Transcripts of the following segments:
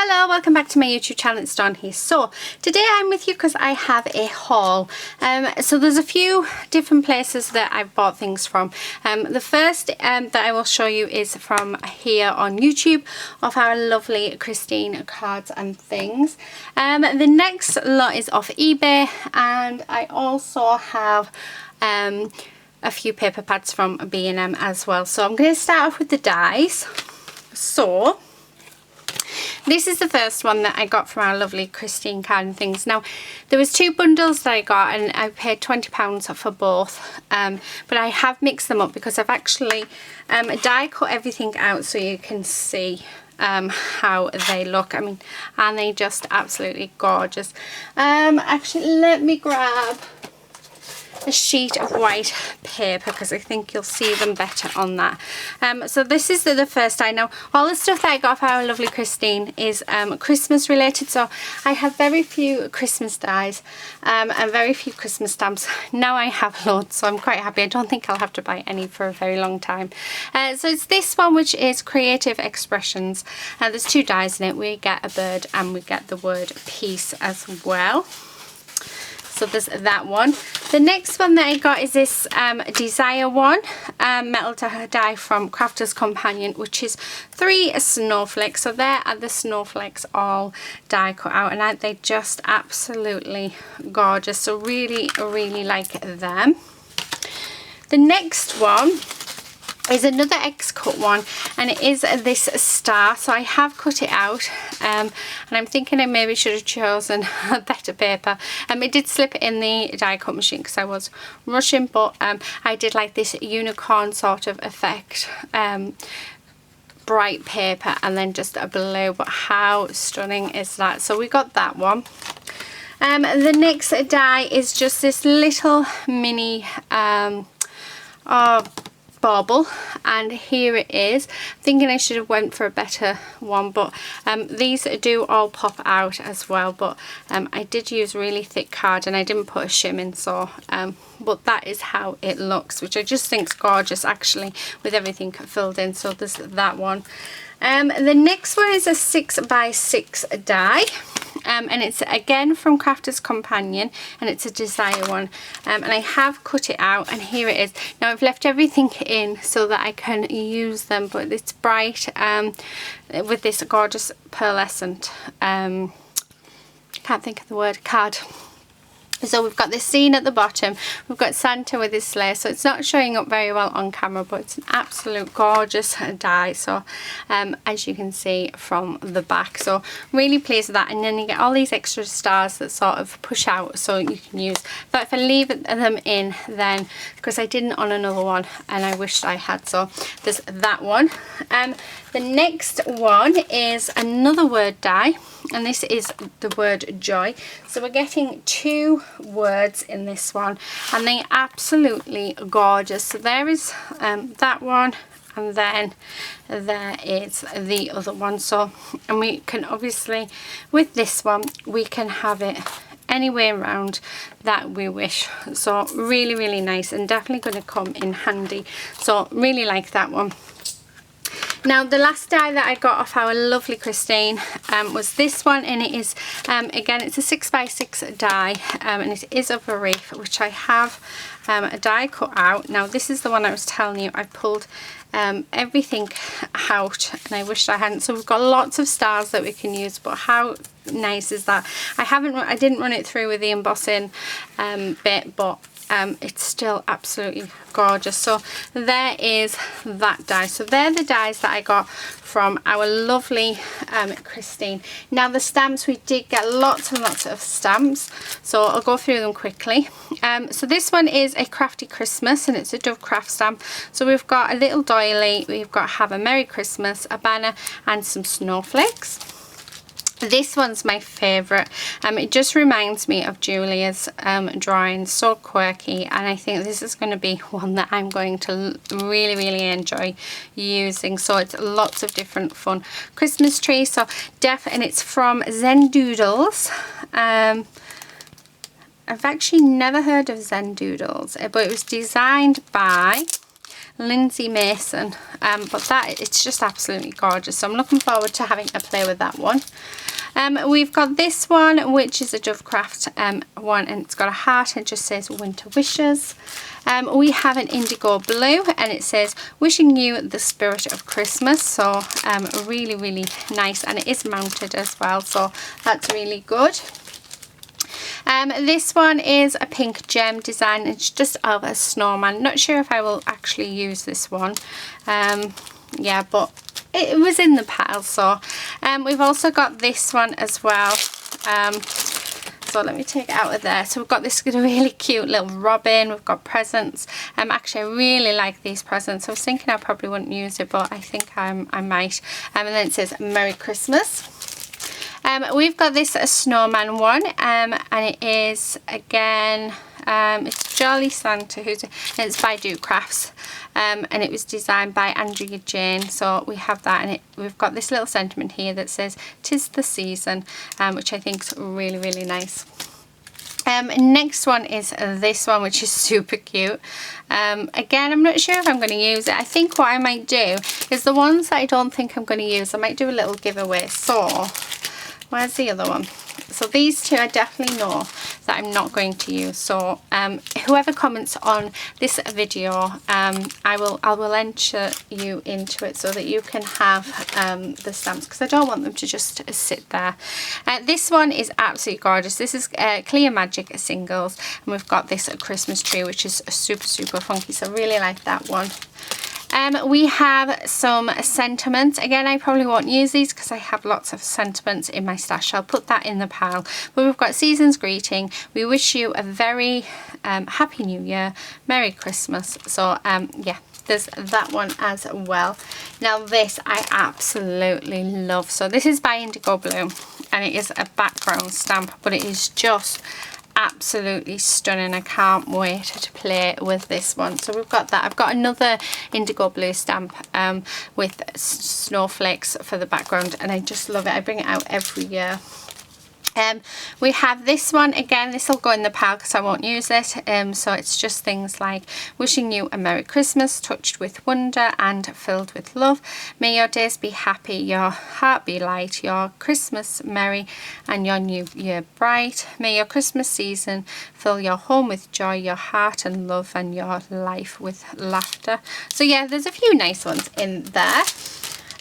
Hello, welcome back to my YouTube channel. It's Dawn here. So today I'm with you because I have a haul. So there's a few different places that I've bought things from. The first that I will show you is from here on YouTube of our lovely Christine cards and things. The next lot is off eBay, and I also have a few paper pads from B&M as well. So I'm going to start off with the dies. So this is the first one that I got from our lovely Christine card and things. Now, there was two bundles that I got and I paid £20 for both. But I have mixed them up because I've actually die cut everything out so you can see how they look. I mean, aren't they just absolutely gorgeous? Actually, let me grab a sheet of white paper because I think you'll see them better on that. So this is the first die. Now, all the stuff that I got for our lovely Christine is Christmas related, so I have very few Christmas dies and very few Christmas stamps. Now I have loads, so I'm quite happy. I don't think I'll have to buy any for a very long time. So it's this one, which is Creative Expressions. There's two dies in it. We get a bird and we get the word peace as well. So there's that one. The next one that I got is this Desire one, metal die from Crafter's Companion, which is 3 snowflakes. So there are the snowflakes all die cut out, and aren't they just absolutely gorgeous? So really, really like them. The next one is another X-cut one, and it is this star. So I have cut it out, and I'm thinking I maybe should have chosen a better paper. It did slip in the die cut machine because I was rushing, but I did like this unicorn sort of effect, bright paper and then just a blue. But how stunning is that? So we got that one. The next die is just this little mini bauble, and here it is. Thinking I should have went for a better one, but these do all pop out as well, but I did use really thick card and I didn't put a shim in, so but that is how it looks, which I just think is gorgeous actually with everything filled in. So there's that one. The next one is a 6x6 die. And it's again from Crafter's Companion, and it's a Desire one, and I have cut it out, and here it is. Now I've left everything in so that I can use them, but it's bright with this gorgeous pearlescent can't think of the word, card. So we've got this scene at the bottom, we've got Santa with his sleigh, so it's not showing up very well on camera, but it's an absolute gorgeous die. So as you can see from the back, so really pleased with that. And then you get all these extra stars that sort of push out so you can use. But if I leave them in, then because I didn't on another one and I wished I had, so there's that one. The next one is another word die, and this is the word joy. So we're getting 2 words in this one, and they're absolutely gorgeous. So there is that one, and then there is the other one. So, and we can obviously, with this one, we can have it any way around that we wish. So really, really nice, and definitely going to come in handy. So really like that one. Now the last die that I got off our lovely Christine was this one, and it is again, it's a 6x6 die, and it is of a reef, which I have a die cut out. Now this is the one I was telling you I pulled everything out, and I wished I hadn't. So we've got lots of stars that we can use, but how nice is that? I didn't run it through with the embossing bit, but it's still absolutely gorgeous. So there is that die. So they're the dies that I got from our lovely Christine. Now the stamps, we did get lots and lots of stamps, so I'll go through them quickly. So this one is a Crafty Christmas, and it's a Dove Craft stamp. So we've got a little doily, we've got Have a Merry Christmas, a banner and some snowflakes. This one's my favourite. It just reminds me of Julia's drawing, so quirky, and I think this is going to be one that I'm going to really, really enjoy using. So it's lots of different fun Christmas trees. So and it's from Zen Doodles. I've actually never heard of Zen Doodles, but it was designed by Lindsay Mason, but that, it's just absolutely gorgeous, so I'm looking forward to having a play with that one. We've got this one, which is a Dovecraft one, and it's got a heart and it just says winter wishes. We have an indigo blue and it says wishing you the spirit of Christmas, so really, really nice, and it is mounted as well, so that's really good. This one is a pink gem design. It's just of a snowman. Not sure if I will actually use this one. Yeah, but it was in the pile. So we've also got this one as well. So let me take it out of there. So we've got this really cute little robin. We've got presents. Actually, I really like these presents. I was thinking I probably wouldn't use it, but I think I might. And then it says Merry Christmas. We've got this snowman one, and it is again, it's Jolly Santa, it's by Crafts, and it was designed by Andrea Jane. So we have that, and we've got this little sentiment here that says "'Tis the season," which I think is really, really nice. Next one is this one, which is super cute. Again, I'm not sure if I'm going to use it. I think what I might do is the ones that I don't think I'm going to use, I might do a little giveaway. So where's the other one? So these two I definitely know that I'm not going to use. So whoever comments on this video, I will enter you into it so that you can have the stamps, because I don't want them to just sit there. This one is absolutely gorgeous. This is Clear Magic singles, and we've got this Christmas tree, which is super, super funky. So I really like that one. We have some sentiments. Again, I probably won't use these because I have lots of sentiments in my stash. I'll put that in the pile. But we've got Season's Greeting. We wish you a very Happy New Year. Merry Christmas. So, yeah, there's that one as well. Now, this I absolutely love. So this is by Indigo Blue, and it is a background stamp, but it is just absolutely stunning. I can't wait to play with this one. So we've got that. I've got another Indigo Blue stamp with snowflakes for the background, and I just love it. I bring it out every year. We have this one. Again, this will go in the pile because I won't use it. So it's just things like wishing you a Merry Christmas, touched with wonder and filled with love. May your days be happy, your heart be light, your Christmas merry and your new year bright. May your Christmas season fill your home with joy, your heart and love, and your life with laughter. So yeah, there's a few nice ones in there.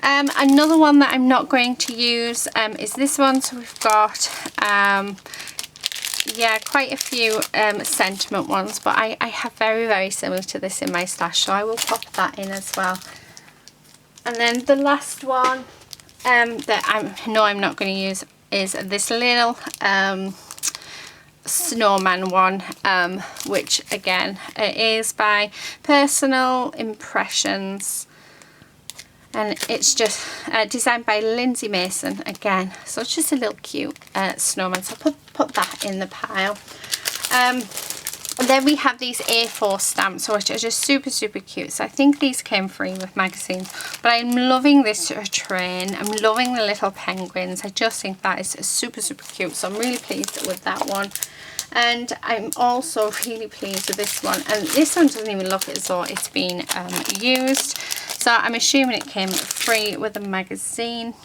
Another one that I'm not going to use is this one. So we've got yeah, quite a few sentiment ones, but I have very, very similar to this in my stash, so I will pop that in as well. And then the last one that I'm not going to use is this little snowman one, which again, it is by Personal Impressions. And it's just designed by Lindsay Mason again. So it's just a little cute snowman. So I'll put that in the pile. And then we have these A4 stamps, which are just super, super cute. So I think these came free with magazines. But I'm loving this train. I'm loving the little penguins. I just think that is super, super cute. So I'm really pleased with that one. And I'm also really pleased with this one. And this one doesn't even look as though it's been used. So I'm assuming it came free with a magazine.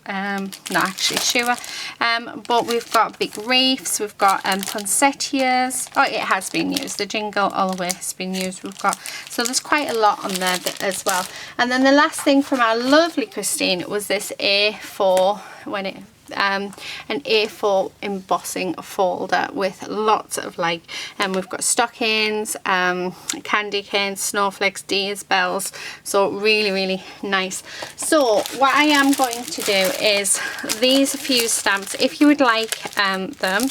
Not actually sure. But we've got big reefs. We've got poinsettias. Oh, it has been used. The jingle all the way has been used. We've got, so there's quite a lot on there as well. And then the last thing from our lovely Christine was this A4 an A4 embossing folder with lots of like, we've got stockings, candy canes, snowflakes, deers, bells. So really, really nice. So what I am going to do is these few stamps, if you would like them.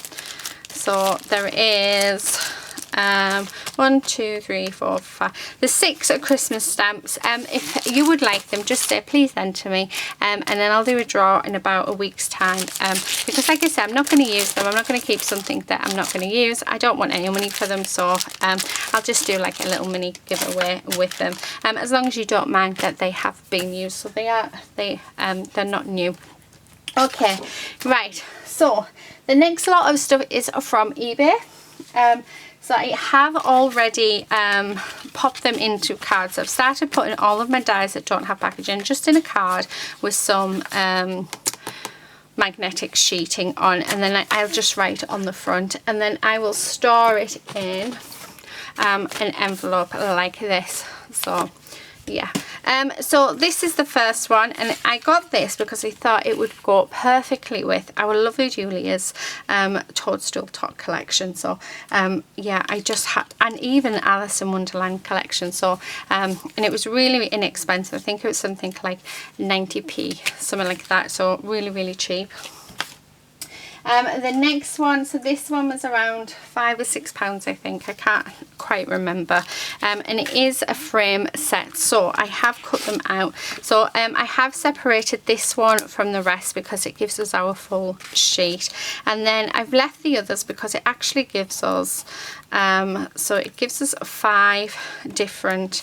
So there is 1, 2, 3, 4, 5. There's 6 Christmas stamps. If you would like them, just say please enter me, and then I'll do a draw in about a week's time. Because like I said, I'm not going to use them. I'm not going to keep something that I'm not going to use. I don't want any money for them, so I'll just do like a little mini giveaway with them. As long as you don't mind that they have been used, so they're not new. Okay, right. So the next lot of stuff is from eBay. So I have already popped them into cards. So I've started putting all of my dies that don't have packaging just in a card with some magnetic sheeting on, and then I'll just write on the front, and then I will store it in an envelope like this. So yeah, so this is the first one, and I got this because I thought it would go perfectly with our lovely Julia's toadstool tot collection. So yeah, I just had, and even Alice in Wonderland collection. So and it was really inexpensive. I think it was something like 90p, something like that. So really cheap. The next one, so this one was around £5 or £6, I think. I can't quite remember. And it is a frame set, so I have cut them out. So I have separated this one from the rest because it gives us our full sheet, and then I've left the others because it actually gives us so it gives us 5 different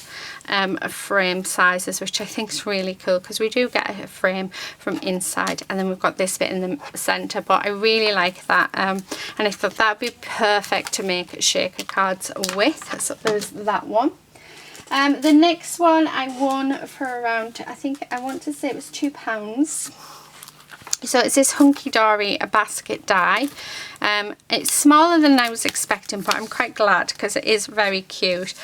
frame sizes, which I think is really cool, because we do get a frame from inside, and then we've got this bit in the center. But I really like that, and I thought that would be perfect to make shaker cards with. So there's that one. The next one I won for around, I think I want to say it was £2. So it's this Hunky Dory a basket die. It's smaller than I was expecting, but I'm quite glad because it is very cute.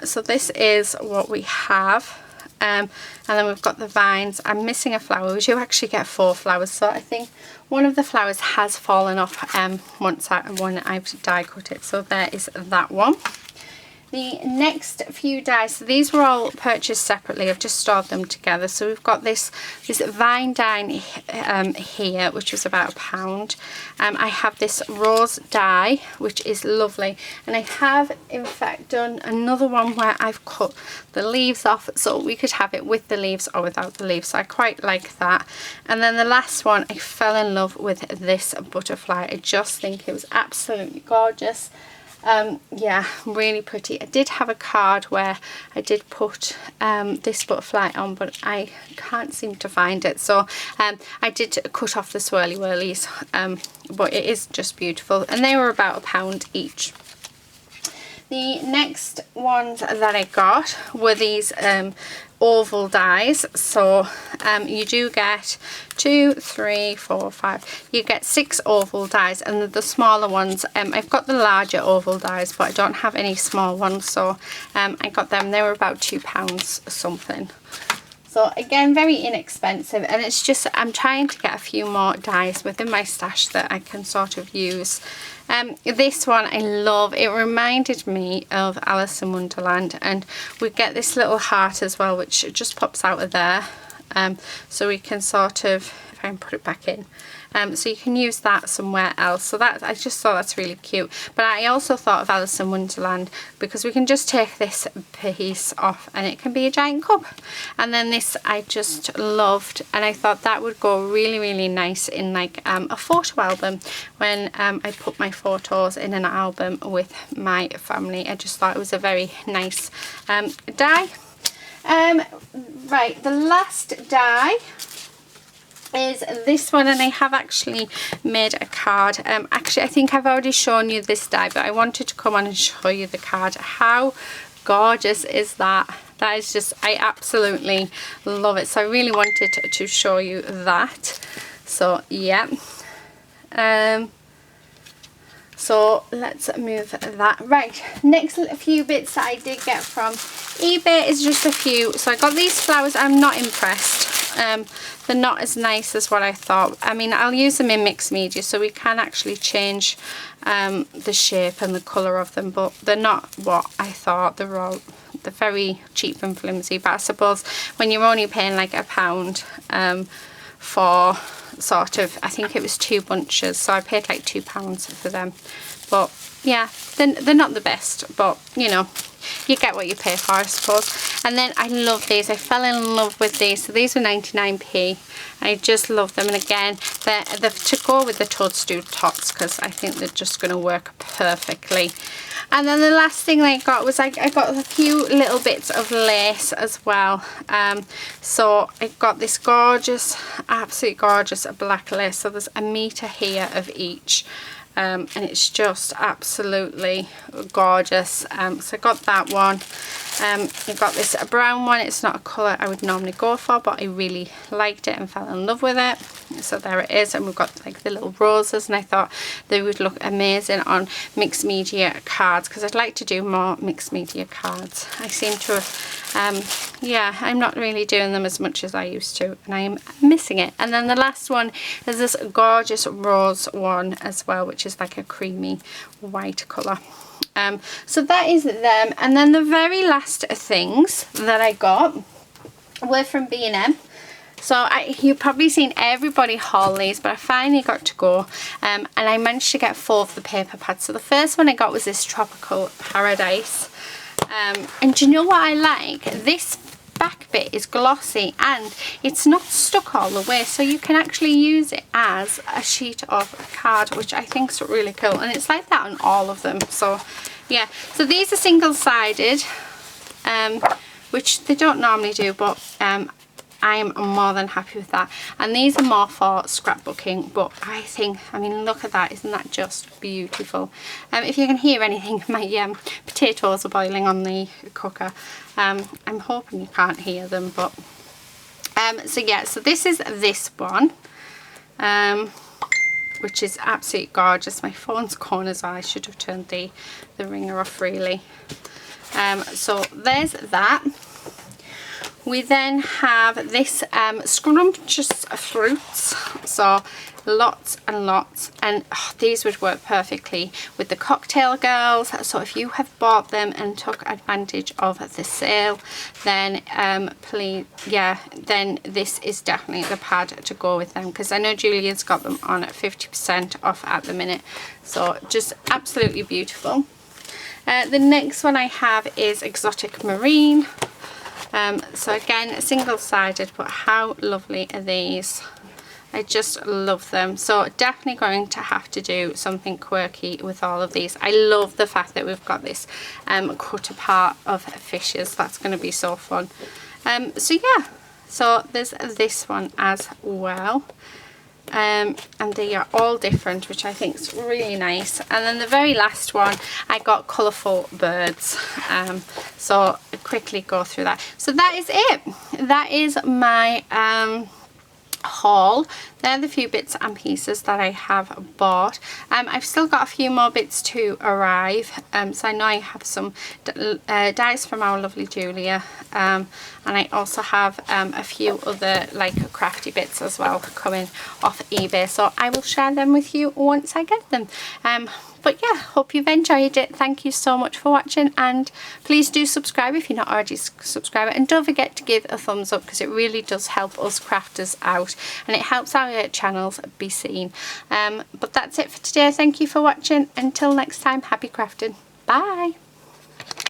So this is what we have. And then we've got the vines. I'm missing a flower. We do actually get 4 flowers, so I think one of the flowers has fallen off when I've die cut it. So there is that one. The next few dies, so these were all purchased separately. I've just stored them together. So we've got this vine die here, which was about £1. I have this rose die, which is lovely, and I have in fact done another one where I've cut the leaves off, so we could have it with the leaves or without the leaves. So I quite like that. And then the last one, I fell in love with this butterfly. I just think it was absolutely gorgeous. Yeah, really pretty. I did have a card where I did put this butterfly on, but I can't seem to find it. So I did cut off the swirly whirlies, but it is just beautiful, and they were about £1 each. The next ones that I got were these oval dies. So you do get 2, 3, 4, 5. You get 6 oval dies, and the smaller ones, I've got the larger oval dies, but I don't have any small ones. So I got them. They were about £2 something. So again, very inexpensive, and it's just I'm trying to get a few more dies within my stash that I can sort of use. This one I love. It reminded me of Alice in Wonderland, and we get this little heart as well, which just pops out of there. So we can sort of, if I can put it back in, so you can use that somewhere else. So that, I just thought that's really cute. But I also thought of Alice in Wonderland because we can just take this piece off and it can be a giant cup. And then this I just loved, and I thought that would go really nice in like a photo album when I put my photos in an album with my family. I just thought it was a very nice die. Right, the last die is this one, and I have actually made a card. Actually I think I've already shown you this die, but I wanted to come on and show you the card. How gorgeous is that? That is just, I absolutely love it. So I really wanted to show you that. So yeah, so let's move that. Right, next few bits that I did get from eBay is just a few. So I got these flowers. I'm not impressed. They're not as nice as what I thought. I mean, I'll use them in mixed media, so we can actually change the shape and the colour of them, but they're not what I thought. They're very cheap and flimsy. But I suppose when you're only paying like £1 for sort of, I think it was 2 bunches, so I paid like £2 for them. But yeah, they're not the best, but you know, you get what you pay for, I suppose. And then I love these. I fell in love with these. So these were 99p. I just love them. And again, they're to go with the toadstool tots because I think they're just going to work perfectly. And then the last thing I got was I got a few little bits of lace as well. So I got this gorgeous, absolutely gorgeous black lace. So there's 1 metre here of each. and it's just absolutely gorgeous. So I got that one. I got this brown one. It's not a colour I would normally go for, but I really liked it and fell in love with it. So there it is, and we've got like the little roses, and I thought they would look amazing on mixed media cards, because I'd like to do more mixed media cards. I seem to have, yeah, I'm not really doing them as much as I used to, and I'm missing it. And then the last one is this gorgeous rose one as well, which is like a creamy white colour. So that is them. And then the very last things that I got were from B&M. So you've probably seen everybody haul these, but I finally got to go, and I managed to get 4 of the paper pads. So the first one I got was this Tropical Paradise, and do you know what I like? This back bit is glossy and it's not stuck all the way, so you can actually use it as a sheet of card, which I think is really cool, and it's like that on all of them. So yeah, so these are single-sided, which they don't normally do, but I am more than happy with that. And these are more for scrapbooking, but I think, I mean, look at that, isn't that just beautiful? If you can hear anything, my potatoes are boiling on the cooker. I'm hoping you can't hear them, but so yeah, so this is this one, which is absolutely gorgeous. My phone's corners, I should have turned the ringer off really. So there's that. We then have this scrumptious fruits, so lots and lots, and these would work perfectly with the cocktail girls. So if you have bought them and took advantage of the sale, then please, yeah, then this is definitely the pad to go with them, because I know Julia's got them on at 50% off at the minute. So just absolutely beautiful. The next one I have is Exotic Marine. So again, single-sided, but how lovely are these? I just love them. So definitely going to have to do something quirky with all of these. I love the fact that we've got this cut apart of fishes. That's going to be so fun. So yeah, so there's this one as well. And they are all different, which I think is really nice. And then the very last one, I got colourful birds. So I'll quickly go through that. So that is it. That is my haul. They're the few bits and pieces that I have bought. I've still got a few more bits to arrive, so I know I have some dies from our lovely Julia, and I also have a few other like crafty bits as well coming off eBay, so I will share them with you once I get them. But yeah, hope you've enjoyed it. Thank you so much for watching, and please do subscribe if you're not already subscribed, and don't forget to give a thumbs up, because it really does help us crafters out, and it helps our channels be seen. But that's it for today. Thank you for watching. Until next time, happy crafting. Bye.